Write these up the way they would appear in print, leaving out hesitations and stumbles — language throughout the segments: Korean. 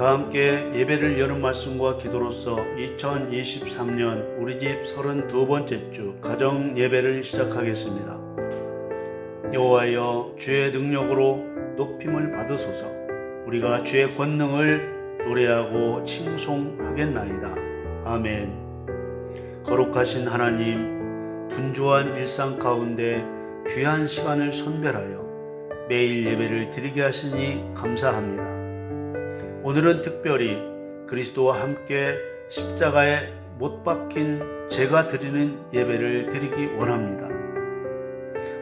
다 함께 예배를 여는 말씀과 기도로서 2023년 우리 집 32번째 주 가정 예배를 시작하겠습니다. 여호와여, 주의 능력으로 높임을 받으소서. 우리가 주의 권능을 노래하고 칭송하겠나이다. 아멘. 거룩하신 하나님, 분주한 일상 가운데 귀한 시간을 선별하여 매일 예배를 드리게 하시니 감사합니다. 오늘은 특별히 그리스도와 함께 십자가에 못 박힌 제가 드리는 예배를 드리기 원합니다.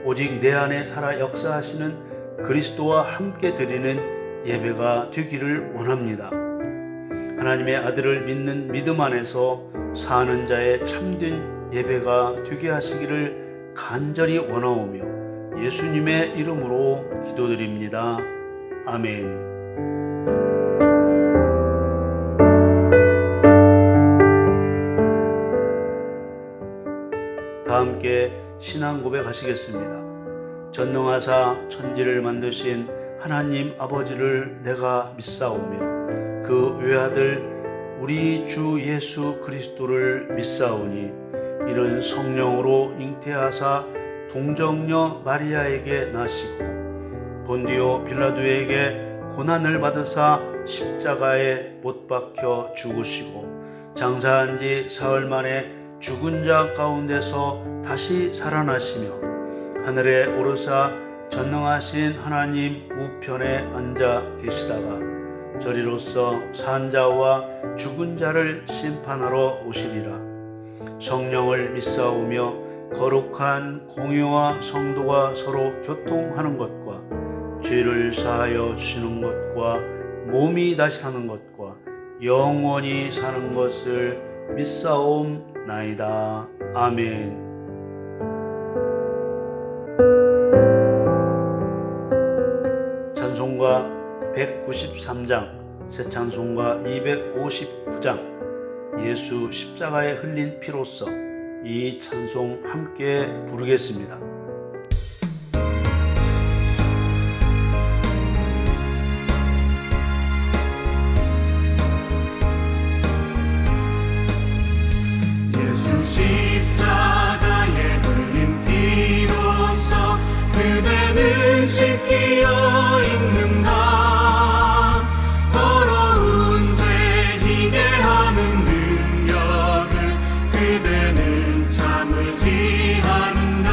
오직 내 안에 살아 역사하시는 그리스도와 함께 드리는 예배가 되기를 원합니다. 하나님의 아들을 믿는 믿음 안에서 사는 자의 참된 예배가 되게 하시기를 간절히 원하오며 예수님의 이름으로 기도드립니다. 아멘. 다 함께 신앙 고백하시겠습니다. 전능하사 천지를 만드신 하나님 아버지를 내가 믿사오며 그 외아들 우리 주 예수 그리스도를 믿사오니 이는 성령으로 잉태하사 동정녀 마리아에게 나시고 본디오 빌라도에게 고난을 받으사 십자가에 못 박혀 죽으시고 장사한 지 사흘 만에 죽은 자 가운데서 다시 살아나시며 하늘에 오르사 전능하신 하나님 우편에 앉아 계시다가 저리로서 산 자와 죽은 자를 심판하러 오시리라. 성령을 믿사오며 거룩한 공의와 성도가 서로 교통하는 것과 죄를 사하여 주시는 것과 몸이 다시 사는 것과 영원히 사는 것을 믿사옵나이다. 아멘. 찬송가 193장, 새 찬송가 259장, 예수 십자가에 흘린 피로써 이 찬송 함께 부르겠습니다. 예수 십자가에 흘린 피로써 그대는 씻기어 있는가. 더러운 죄 희게 하는 능력을 그대는 참으지 않는가.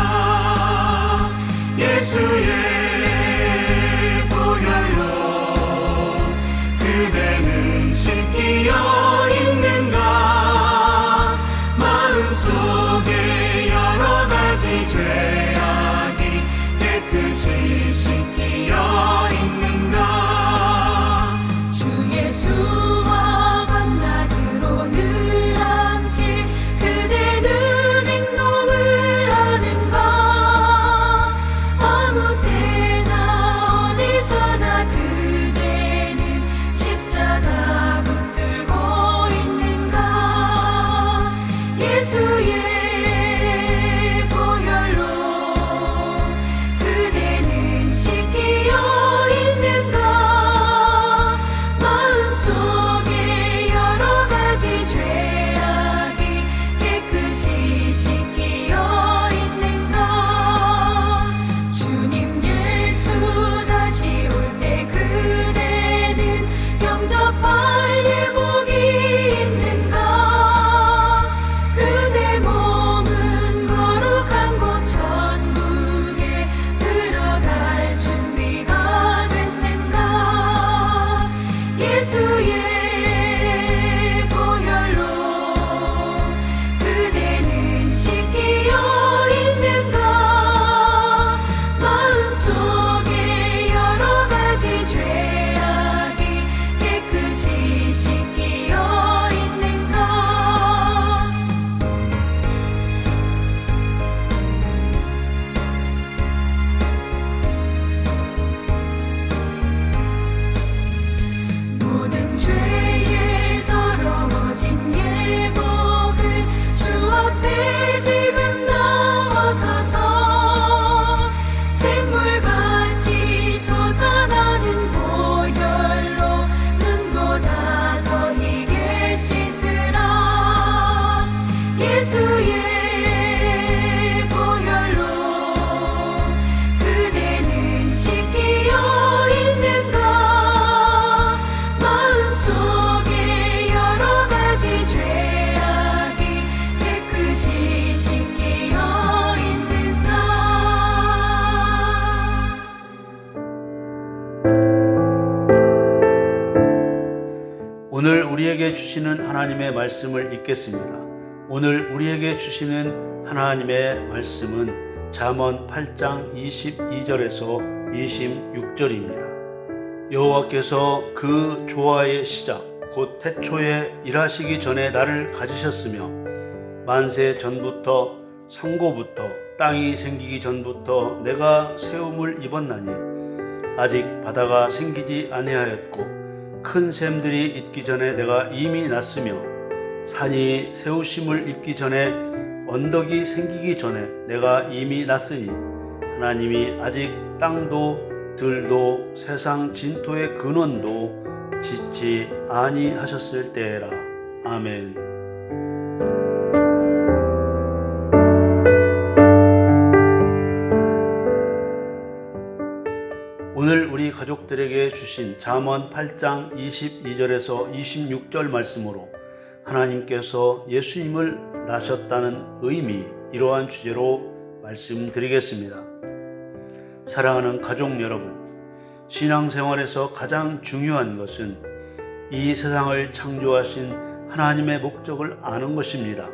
오늘 우리에게 주시는 하나님의 말씀을 읽겠습니다. 오늘 우리에게 주시는 하나님의 말씀은 잠언 8장 22절에서 26절입니다. 여호와께서 그 조화의 시작 곧 태초에 일하시기 전에 나를 가지셨으며 만세 전부터 상고부터 땅이 생기기 전부터 내가 세움을 입었나니 아직 바다가 생기지 아니하였고 큰 샘들이 있기 전에 내가 이미 났으며 산이 세우심을 입기 전에 언덕이 생기기 전에 내가 이미 났으니 하나님이 아직 땅도 들도 세상 진토의 근원도 짓지 아니하셨을 때라. 아멘. 오늘 우리 가족들에게 주신 잠언 8장 22절에서 26절 말씀으로 하나님께서 예수님을 낳으셨다는 의미, 이러한 주제로 말씀드리겠습니다. 사랑하는 가족 여러분, 신앙생활에서 가장 중요한 것은 이 세상을 창조하신 하나님의 목적을 아는 것입니다.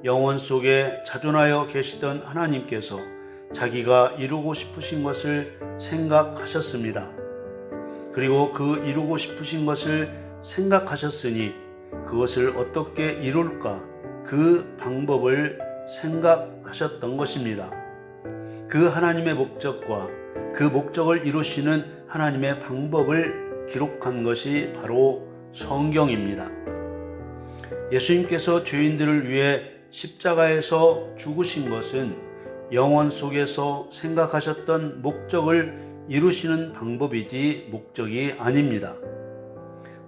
영원 속에 자존하여 계시던 하나님께서 자기가 이루고 싶으신 것을 생각하셨습니다. 그리고 그 이루고 싶으신 것을 생각하셨으니 그것을 어떻게 이룰까 그 방법을 생각하셨던 것입니다. 그 하나님의 목적과 그 목적을 이루시는 하나님의 방법을 기록한 것이 바로 성경입니다. 예수님께서 죄인들을 위해 십자가에서 죽으신 것은 영원 속에서 생각하셨던 목적을 이루시는 방법이지 목적이 아닙니다.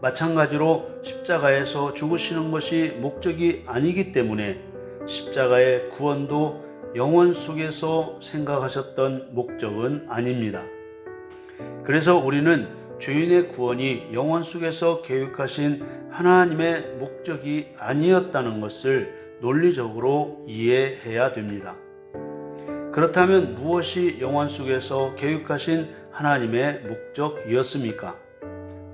마찬가지로 십자가에서 죽으시는 것이 목적이 아니기 때문에 십자가의 구원도 영원 속에서 생각하셨던 목적은 아닙니다. 그래서 우리는 죄인의 구원이 영원 속에서 계획하신 하나님의 목적이 아니었다는 것을 논리적으로 이해해야 됩니다. 그렇다면 무엇이 영원 속에서 계획하신 하나님의 목적이었습니까?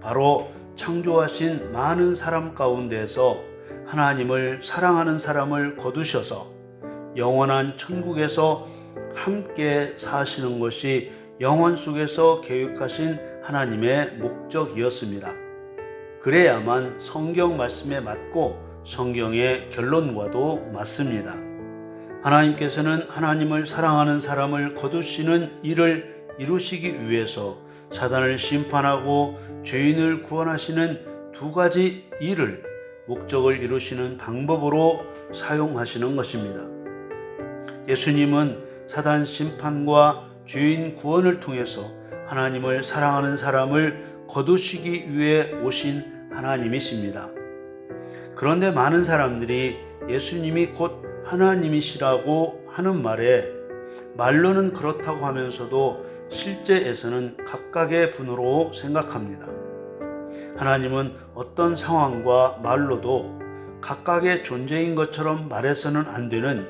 바로 창조하신 많은 사람 가운데서 하나님을 사랑하는 사람을 거두셔서 영원한 천국에서 함께 사시는 것이 영원 속에서 계획하신 하나님의 목적이었습니다. 그래야만 성경 말씀에 맞고 성경의 결론과도 맞습니다. 하나님께서는 하나님을 사랑하는 사람을 거두시는 일을 이루시기 위해서 사단을 심판하고 죄인을 구원하시는 두 가지 일을 목적을 이루시는 방법으로 사용하시는 것입니다. 예수님은 사단 심판과 죄인 구원을 통해서 하나님을 사랑하는 사람을 거두시기 위해 오신 하나님이십니다. 그런데 많은 사람들이 예수님이 곧 하나님이시라고 하는 말에 말로는 그렇다고 하면서도 실제에서는 각각의 분으로 생각합니다. 하나님은 어떤 상황과 말로도 각각의 존재인 것처럼 말해서는 안 되는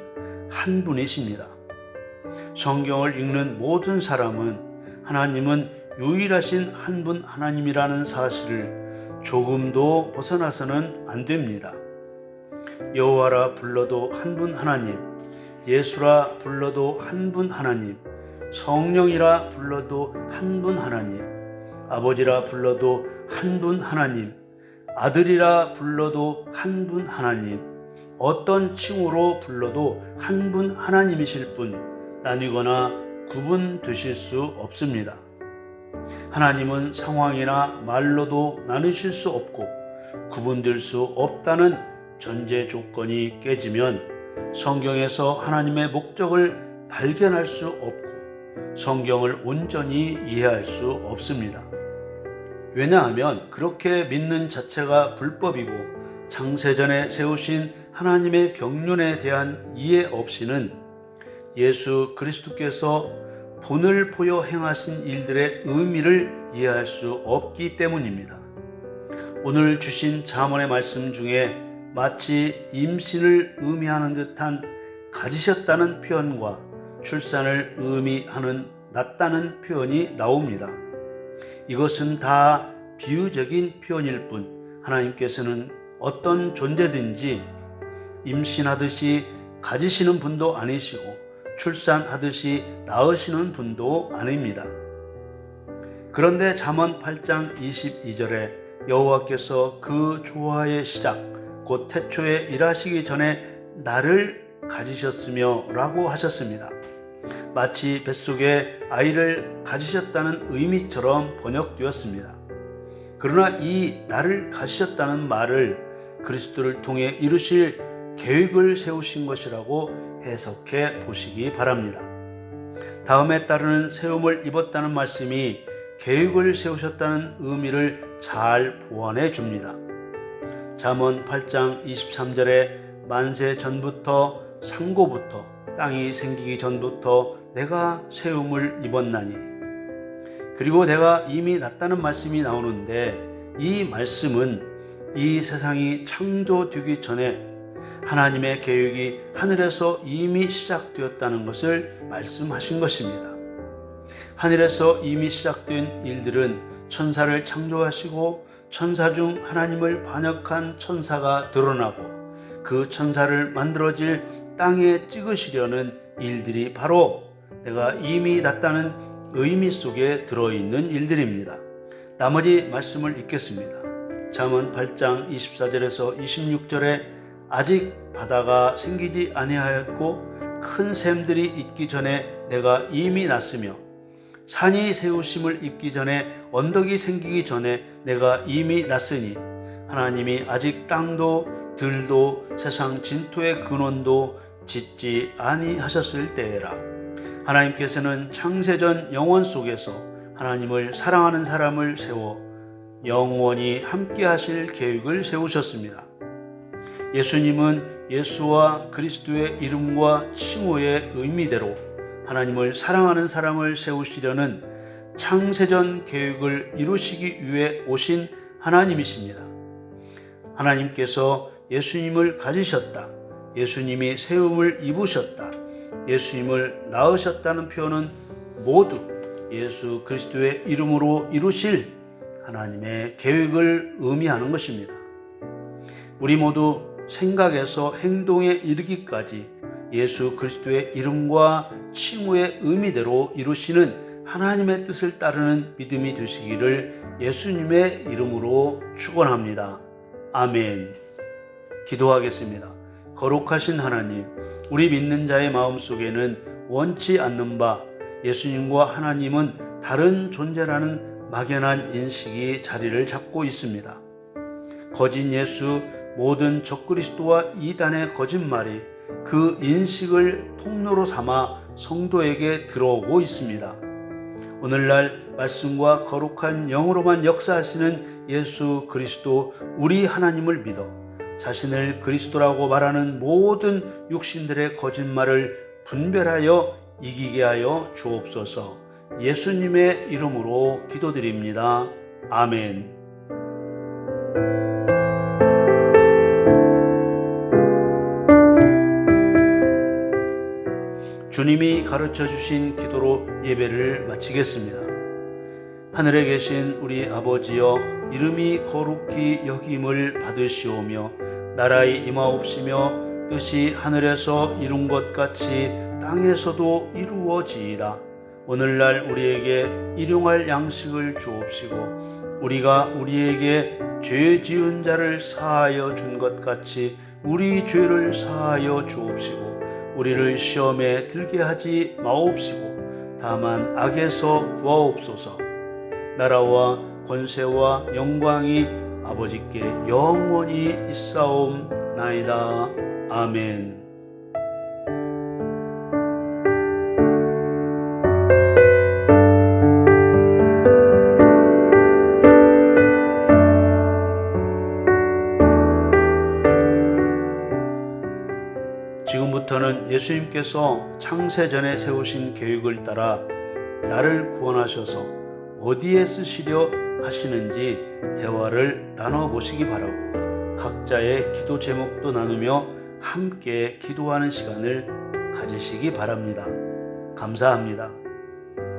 한 분이십니다. 성경을 읽는 모든 사람은 하나님은 유일하신 한 분 하나님이라는 사실을 조금도 벗어나서는 안 됩니다. 여호와라 불러도 한 분 하나님, 예수라 불러도 한 분 하나님, 성령이라 불러도 한 분 하나님, 아버지라 불러도 한 분 하나님, 아들이라 불러도 한 분 하나님, 어떤 칭호로 불러도 한 분 하나님이실 뿐 나뉘거나 구분되실 수 없습니다. 하나님은 상황이나 말로도 나누실 수 없고 구분될 수 없다는 전제 조건이 깨지면 성경에서 하나님의 목적을 발견할 수 없고 성경을 온전히 이해할 수 없습니다. 왜냐하면 그렇게 믿는 자체가 불법이고 창세전에 세우신 하나님의 경륜에 대한 이해 없이는 예수 그리스도께서 본을 보여 행하신 일들의 의미를 이해할 수 없기 때문입니다. 오늘 주신 잠언의 말씀 중에 마치 임신을 의미하는 듯한 가지셨다는 표현과 출산을 의미하는 낳다는 표현이 나옵니다. 이것은 다 비유적인 표현일 뿐 하나님께서는 어떤 존재든지 임신하듯이 가지시는 분도 아니시고 출산하듯이 낳으시는 분도 아닙니다. 그런데 잠언 8장 22절에 여호와께서 그 조화의 시작 곧 태초에 일하시기 전에 나를 가지셨으며 라고 하셨습니다. 마치 뱃속에 아이를 가지셨다는 의미처럼 번역되었습니다. 그러나 이 나를 가지셨다는 말을 그리스도를 통해 이루실 계획을 세우신 것이라고 해석해 보시기 바랍니다. 다음에 따르는 세움을 입었다는 말씀이 계획을 세우셨다는 의미를 잘 보완해 줍니다. 잠언 8장 23절에 만세 전부터 상고부터 땅이 생기기 전부터 내가 세움을 입었나니, 그리고 내가 이미 났다는 말씀이 나오는데, 이 말씀은 이 세상이 창조되기 전에 하나님의 계획이 하늘에서 이미 시작되었다는 것을 말씀하신 것입니다. 하늘에서 이미 시작된 일들은 천사를 창조하시고 천사 중 하나님을 반역한 천사가 드러나고 그 천사를 만들어질 땅에 찍으시려는 일들이 바로 내가 이미 났다는 의미 속에 들어있는 일들입니다. 나머지 말씀을 읽겠습니다. 잠언 8장 24절에서 26절에 아직 바다가 생기지 아니하였고 큰 샘들이 있기 전에 내가 이미 났으며 산이 세우심을 입기 전에 언덕이 생기기 전에 내가 이미 났으니 하나님이 아직 땅도 들도 세상 진토의 근원도 짓지 아니하셨을 때에라. 하나님께서는 창세전 영원 속에서 하나님을 사랑하는 사람을 세워 영원히 함께 하실 계획을 세우셨습니다. 예수님은 예수와 그리스도의 이름과 칭호의 의미대로 하나님을 사랑하는 사람을 세우시려는 창세전 계획을 이루시기 위해 오신 하나님이십니다. 하나님께서 예수님을 가지셨다, 예수님이 세움을 입으셨다, 예수님을 낳으셨다는 표현은 모두 예수 그리스도의 이름으로 이루실 하나님의 계획을 의미하는 것입니다. 우리 모두 생각에서 행동에 이르기까지 예수 그리스도의 이름과 칭호의 의미대로 이루시는 하나님의 뜻을 따르는 믿음이 되시기를 예수님의 이름으로 축원합니다. 아멘. 기도하겠습니다. 거룩하신 하나님, 우리 믿는 자의 마음속에는 원치 않는 바 예수님과 하나님은 다른 존재라는 막연한 인식이 자리를 잡고 있습니다. 거짓 예수, 모든 적그리스도와 이단의 거짓말이 그 인식을 통로로 삼아 성도에게 들어오고 있습니다. 오늘날 말씀과 거룩한 영으로만 역사하시는 예수 그리스도 우리 하나님을 믿어 자신을 그리스도라고 말하는 모든 육신들의 거짓말을 분별하여 이기게 하여 주옵소서. 예수님의 이름으로 기도드립니다. 아멘. 주님이 가르쳐 주신 기도로 예배를 마치겠습니다. 하늘에 계신 우리 아버지여, 이름이 거룩히 여김을 받으시오며 나라의 임하옵시며 뜻이 하늘에서 이룬 것 같이 땅에서도 이루어지이다. 오늘날 우리에게 일용할 양식을 주옵시고 우리가 우리에게 죄 지은 자를 사하여 준 것 같이 우리 죄를 사하여 주옵시고 우리를 시험에 들게 하지 마옵시고 다만 악에서 구하옵소서. 나라와 권세와 영광이 아버지께 영원히 있사옵나이다. 아멘. 지금부터는 예수님께서 창세전에 세우신 계획을 따라 나를 구원하셔서 어디에 쓰시려 하시는지 대화를 나눠보시기 바라고 각자의 기도 제목도 나누며 함께 기도하는 시간을 가지시기 바랍니다. 감사합니다.